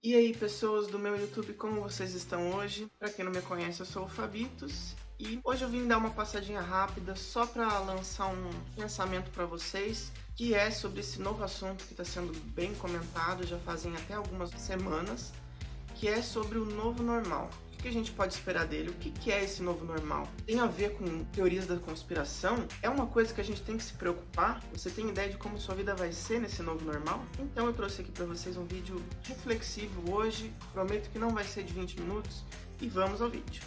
E aí, pessoas do meu YouTube, como vocês estão hoje? Para quem não me conhece, eu sou o Fabitos e hoje eu vim dar uma passadinha rápida só para lançar um pensamento para vocês, que é sobre esse novo assunto que está sendo bem comentado, já fazem até algumas semanas, que é sobre o novo normal. O que a gente pode esperar dele? O que é esse novo normal? Tem a ver com teorias da conspiração? É uma coisa que a gente tem que se preocupar? Você tem ideia de como sua vida vai ser nesse novo normal? Então eu trouxe aqui para vocês um vídeo reflexivo hoje. Prometo que não vai ser de 20 minutos e vamos ao vídeo.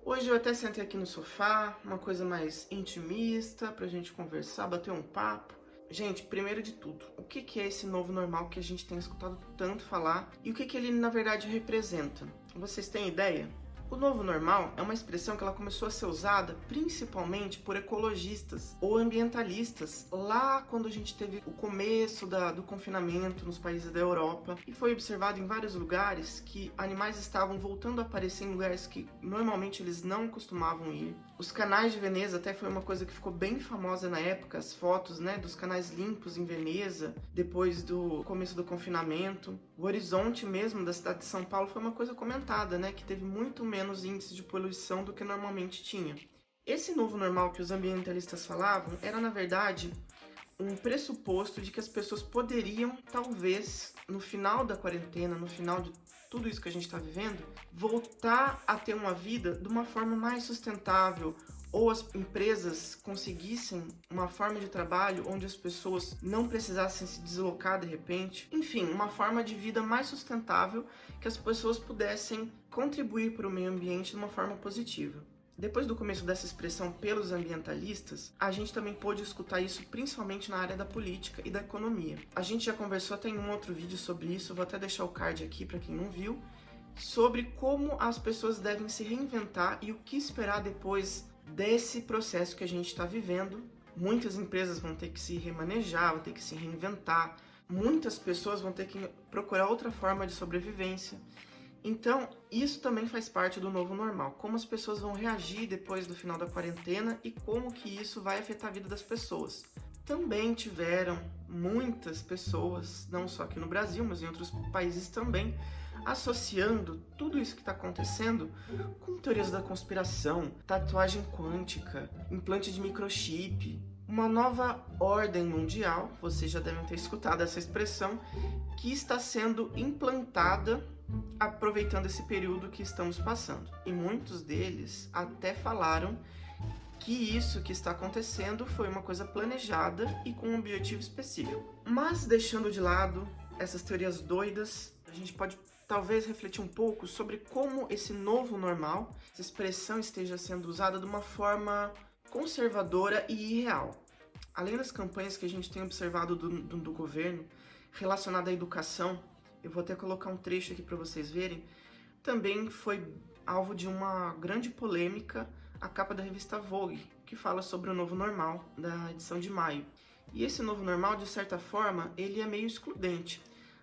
Hoje eu até sentei aqui no sofá, uma coisa mais intimista, pra gente conversar, bater um papo. Gente, primeiro de tudo, o que é esse novo normal que a gente tem escutado tanto falar e o que ele na verdade representa? Vocês têm ideia? O novo normal é uma expressão que ela começou a ser usada principalmente por ecologistas ou ambientalistas lá quando a gente teve o começo do confinamento nos países da Europa, e foi observado em vários lugares que animais estavam voltando a aparecer em lugares que normalmente eles não costumavam ir. Os canais de Veneza até foi uma coisa que ficou bem famosa na época, as fotos, né, dos canais limpos em Veneza depois do começo do confinamento. O horizonte mesmo da cidade de São Paulo foi uma coisa comentada, né, que teve muito menos índice de poluição do que normalmente tinha. Esse novo normal que os ambientalistas falavam era, na verdade, um pressuposto de que as pessoas poderiam, talvez, no final da quarentena, no final de tudo isso que a gente está vivendo, voltar a ter uma vida de uma forma mais sustentável, ou as empresas conseguissem uma forma de trabalho onde as pessoas não precisassem se deslocar de repente. Enfim, uma forma de vida mais sustentável, que as pessoas pudessem contribuir para o meio ambiente de uma forma positiva. Depois do começo dessa expressão pelos ambientalistas, a gente também pôde escutar isso principalmente na área da política e da economia. A gente já conversou até em um outro vídeo sobre isso, vou até deixar o card aqui para quem não viu, sobre como as pessoas devem se reinventar e o que esperar depois desse processo que a gente está vivendo. Muitas empresas vão ter que se remanejar, vão ter que se reinventar, muitas pessoas vão ter que procurar outra forma de sobrevivência. Então, isso também faz parte do novo normal, como as pessoas vão reagir depois do final da quarentena e como que isso vai afetar a vida das pessoas. Também tiveram muitas pessoas, não só aqui no Brasil, mas em outros países também, associando tudo isso que está acontecendo com teorias da conspiração, tatuagem quântica, implante de microchip, uma nova ordem mundial, vocês já devem ter escutado essa expressão, que está sendo implantada aproveitando esse período que estamos passando. E muitos deles até falaram que isso que está acontecendo foi uma coisa planejada e com um objetivo específico. Mas deixando de lado essas teorias doidas, a gente pode talvez refletir um pouco sobre como esse novo normal, essa expressão esteja sendo usada de uma forma conservadora e irreal. Além das campanhas que a gente tem observado do governo relacionada à educação, eu vou até colocar um trecho aqui para vocês verem, também foi alvo de uma grande polêmica a capa da revista Vogue, que fala sobre o novo normal da edição de maio. E esse novo normal, de certa forma, ele é meio excludente.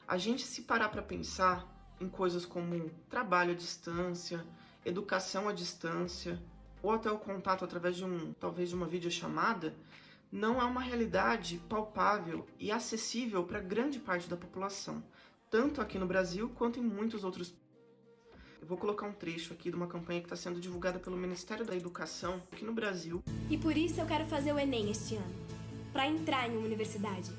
A gente, se parar para pensar em coisas como trabalho à distância, educação à distância, ou até o contato através talvez de uma videochamada, não é uma realidade palpável e acessível para grande parte da população, tanto aqui no Brasil quanto em muitos outros. Eu vou colocar um trecho aqui de uma campanha que está sendo divulgada pelo Ministério da Educação aqui no Brasil. E por isso eu quero fazer o Enem este ano, para entrar em uma universidade.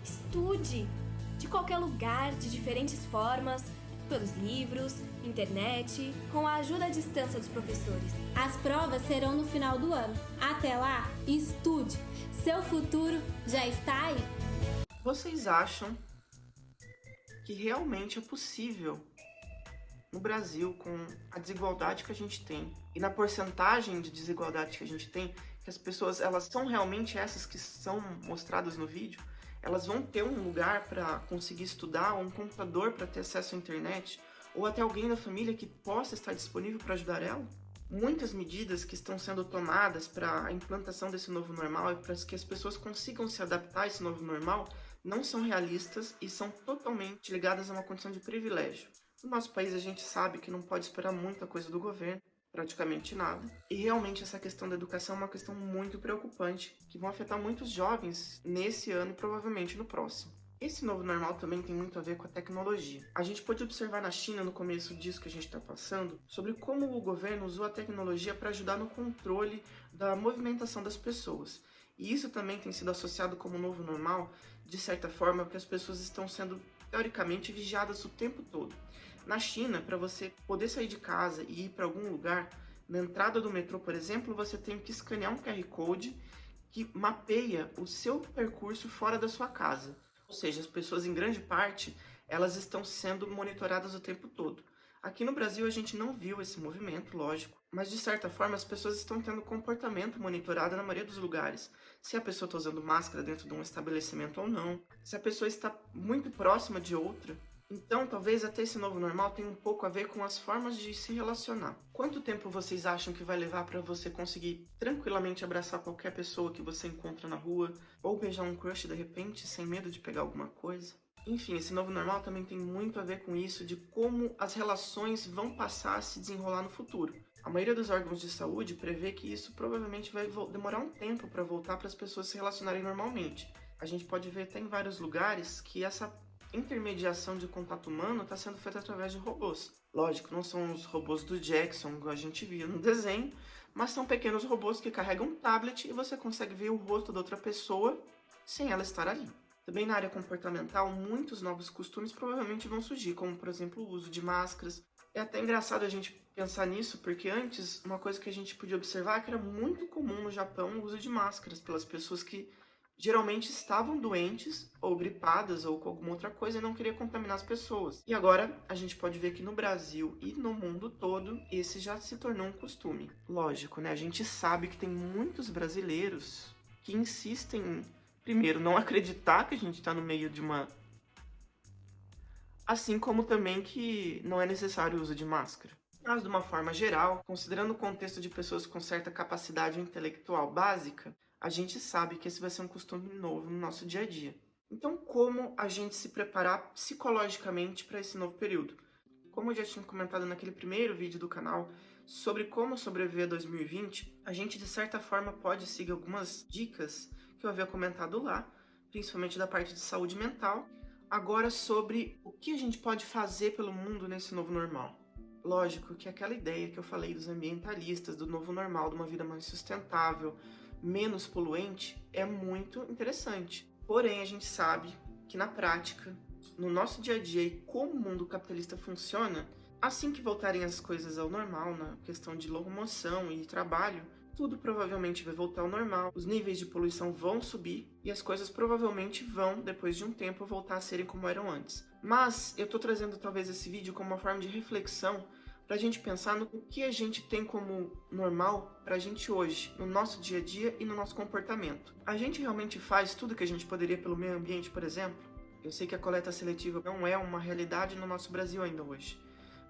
Estude! De qualquer lugar, de diferentes formas, pelos livros, internet, com a ajuda à distância dos professores. As provas serão no final do ano. Até lá, estude! Seu futuro já está aí. Vocês acham que realmente é possível no Brasil, com a desigualdade que a gente tem e na porcentagem de desigualdade que a gente tem, que as pessoas, elas são realmente essas que são mostradas no vídeo? Elas vão ter um lugar para conseguir estudar, um computador para ter acesso à internet, ou até alguém da família que possa estar disponível para ajudar ela? Muitas medidas que estão sendo tomadas para a implantação desse novo normal e para que as pessoas consigam se adaptar a esse novo normal não são realistas e são totalmente ligadas a uma condição de privilégio. No nosso país a gente sabe que não pode esperar muita coisa do governo, praticamente nada. E realmente essa questão da educação é uma questão muito preocupante, que vão afetar muitos jovens nesse ano e provavelmente no próximo. Esse novo normal também tem muito a ver com a tecnologia. A gente pode observar na China, no começo disso que a gente está passando, sobre como o governo usou a tecnologia para ajudar no controle da movimentação das pessoas. E isso também tem sido associado como novo normal, de certa forma, porque as pessoas estão sendo, teoricamente, vigiadas o tempo todo. Na China, para você poder sair de casa e ir para algum lugar, na entrada do metrô, por exemplo, você tem que escanear um QR Code que mapeia o seu percurso fora da sua casa. Ou seja, as pessoas, em grande parte, elas estão sendo monitoradas o tempo todo. Aqui no Brasil, a gente não viu esse movimento, lógico, mas de certa forma as pessoas estão tendo comportamento monitorado na maioria dos lugares. Se a pessoa está usando máscara dentro de um estabelecimento ou não, se a pessoa está muito próxima de outra. Então, talvez até esse novo normal tenha um pouco a ver com as formas de se relacionar. Quanto tempo vocês acham que vai levar para você conseguir tranquilamente abraçar qualquer pessoa que você encontra na rua, ou beijar um crush de repente, sem medo de pegar alguma coisa? Enfim, esse novo normal também tem muito a ver com isso, de como as relações vão passar a se desenrolar no futuro. A maioria dos órgãos de saúde prevê que isso provavelmente vai demorar um tempo para voltar para as pessoas se relacionarem normalmente. A gente pode ver até em vários lugares que essa intermediação de contato humano está sendo feita através de robôs. Lógico, não são os robôs do Jackson, que a gente via no desenho, mas são pequenos robôs que carregam um tablet e você consegue ver o rosto da outra pessoa sem ela estar ali. Também na área comportamental, muitos novos costumes provavelmente vão surgir, como por exemplo o uso de máscaras. É até engraçado a gente pensar nisso, porque antes uma coisa que a gente podia observar é que era muito comum no Japão o uso de máscaras pelas pessoas que geralmente estavam doentes ou gripadas ou com alguma outra coisa e não queria contaminar as pessoas. E agora a gente pode ver que no Brasil e no mundo todo esse já se tornou um costume. Lógico, né? A gente sabe que tem muitos brasileiros que insistem em, primeiro, não acreditar que a gente está no meio de uma... Assim como também que não é necessário o uso de máscara. Mas de uma forma geral, considerando o contexto de pessoas com certa capacidade intelectual básica, a gente sabe que esse vai ser um costume novo no nosso dia a dia. Então, como a gente se preparar psicologicamente para esse novo período? Como eu já tinha comentado naquele primeiro vídeo do canal sobre como sobreviver a 2020, a gente de certa forma pode seguir algumas dicas que eu havia comentado lá, principalmente da parte de saúde mental, agora sobre o que a gente pode fazer pelo mundo nesse novo normal. Lógico que aquela ideia que eu falei dos ambientalistas, do novo normal, de uma vida mais sustentável, menos poluente, é muito interessante. Porém, a gente sabe que na prática, no nosso dia a dia e como o mundo capitalista funciona, assim que voltarem as coisas ao normal, na questão de locomoção e trabalho, tudo provavelmente vai voltar ao normal, os níveis de poluição vão subir e as coisas provavelmente vão, depois de um tempo, voltar a serem como eram antes. Mas eu tô trazendo talvez esse vídeo como uma forma de reflexão pra gente pensar no que a gente tem como normal pra gente hoje, no nosso dia a dia e no nosso comportamento. A gente realmente faz tudo que a gente poderia pelo meio ambiente, por exemplo? Eu sei que a coleta seletiva não é uma realidade no nosso Brasil ainda hoje.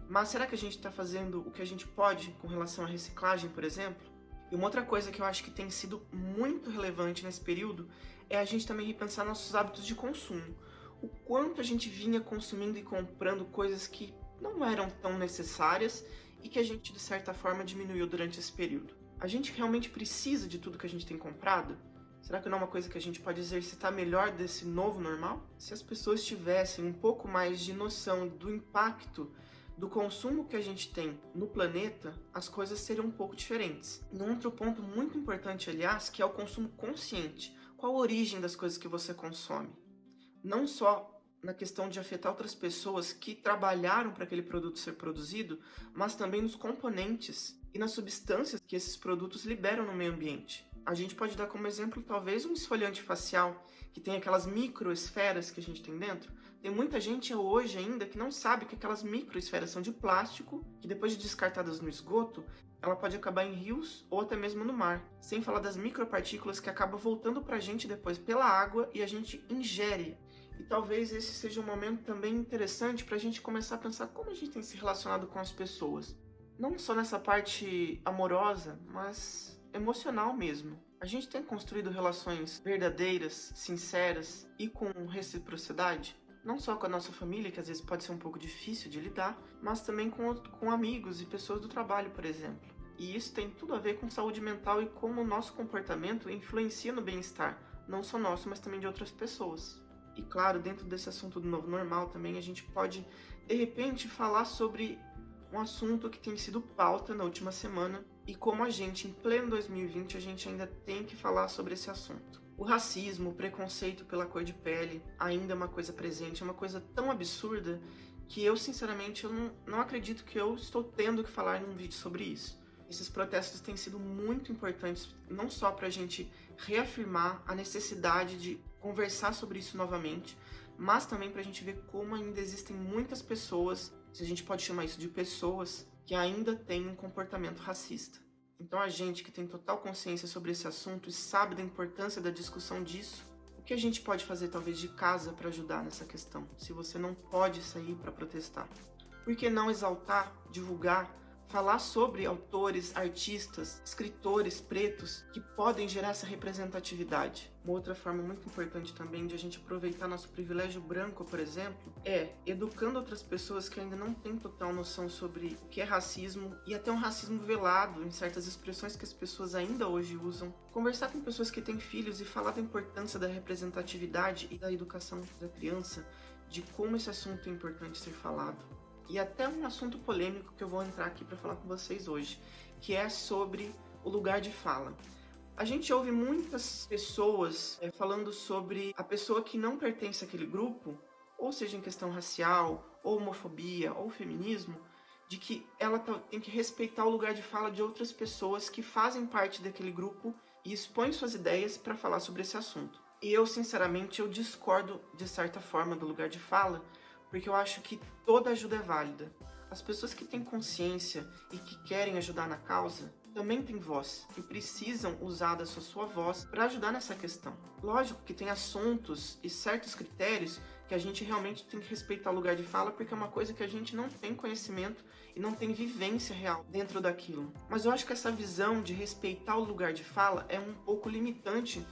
Mas será que a gente está fazendo o que a gente pode com relação à reciclagem, por exemplo? E uma outra coisa que eu acho que tem sido muito relevante nesse período é a gente também repensar nossos hábitos de consumo. O quanto a gente vinha consumindo e comprando coisas que não eram tão necessárias e que a gente, de certa forma, diminuiu durante esse período. A gente realmente precisa de tudo que a gente tem comprado? Será que não é uma coisa que a gente pode exercitar melhor desse novo normal? Se as pessoas tivessem um pouco mais de noção do impacto do consumo que a gente tem no planeta, as coisas seriam um pouco diferentes. E um outro ponto muito importante, aliás, que é o consumo consciente. Qual a origem das coisas que você consome? Não só na questão de afetar outras pessoas que trabalharam para aquele produto ser produzido, mas também nos componentes e nas substâncias que esses produtos liberam no meio ambiente. A gente pode dar como exemplo talvez um esfoliante facial, que tem aquelas microesferas que a gente tem dentro. Tem muita gente hoje ainda que não sabe que aquelas microesferas são de plástico, que depois de descartadas no esgoto, ela pode acabar em rios ou até mesmo no mar. Sem falar das micropartículas que acabam voltando para a gente depois pela água e a gente ingere. E talvez esse seja um momento também interessante para a gente começar a pensar como a gente tem se relacionado com as pessoas. Não só nessa parte amorosa, mas emocional mesmo. A gente tem construído relações verdadeiras, sinceras e com reciprocidade? Não só com a nossa família, que às vezes pode ser um pouco difícil de lidar, mas também com amigos e pessoas do trabalho, por exemplo. E isso tem tudo a ver com saúde mental e como o nosso comportamento influencia no bem-estar, não só nosso, mas também de outras pessoas. E claro, dentro desse assunto do novo normal também a gente pode, de repente, falar sobre um assunto que tem sido pauta na última semana e como a gente, em pleno 2020, a gente ainda tem que falar sobre esse assunto. O racismo, o preconceito pela cor de pele ainda é uma coisa presente, é uma coisa tão absurda que eu, sinceramente, não acredito que eu estou tendo que falar num vídeo sobre isso. Esses protestos têm sido muito importantes, não só para a gente reafirmar a necessidade de conversar sobre isso novamente, mas também para a gente ver como ainda existem muitas pessoas, se a gente pode chamar isso de pessoas, que ainda têm um comportamento racista. Então a gente que tem total consciência sobre esse assunto e sabe da importância da discussão disso, o que a gente pode fazer talvez de casa para ajudar nessa questão, se você não pode sair para protestar? Por que não exaltar, divulgar, falar sobre autores, artistas, escritores pretos que podem gerar essa representatividade? Uma outra forma muito importante também de a gente aproveitar nosso privilégio branco, por exemplo, é educando outras pessoas que ainda não têm total noção sobre o que é racismo e até um racismo velado em certas expressões que as pessoas ainda hoje usam. Conversar com pessoas que têm filhos e falar da importância da representatividade e da educação da criança, de como esse assunto é importante ser falado. E até um assunto polêmico que eu vou entrar aqui para falar com vocês hoje, que é sobre o lugar de fala. A gente ouve muitas pessoas falando sobre a pessoa que não pertence àquele grupo, ou seja, em questão racial, ou homofobia, ou feminismo, de que ela tem que respeitar o lugar de fala de outras pessoas que fazem parte daquele grupo e expõem suas ideias para falar sobre esse assunto. E eu, sinceramente, eu discordo de certa forma do lugar de fala, porque eu acho que toda ajuda é válida. As pessoas que têm consciência e que querem ajudar na causa também têm voz e precisam usar da sua voz para ajudar nessa questão. Lógico que tem assuntos e certos critérios que a gente realmente tem que respeitar o lugar de fala, porque é uma coisa que a gente não tem conhecimento e não tem vivência real dentro daquilo. Mas eu acho que essa visão de respeitar o lugar de fala é um pouco limitante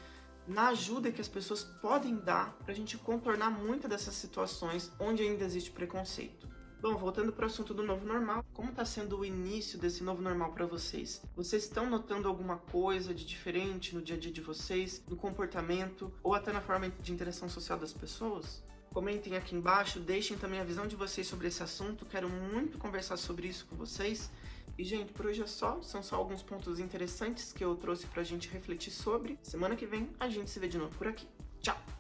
na ajuda que as pessoas podem dar para a gente contornar muitas dessas situações onde ainda existe preconceito. Bom, voltando para o assunto do novo normal, como está sendo o início desse novo normal para vocês? Vocês estão notando alguma coisa de diferente no dia a dia de vocês, no comportamento ou até na forma de interação social das pessoas? Comentem aqui embaixo, deixem também a visão de vocês sobre esse assunto, quero muito conversar sobre isso com vocês. E, gente, por hoje é só, são só alguns pontos interessantes que eu trouxe pra gente refletir sobre. Semana que vem a gente se vê de novo por aqui. Tchau!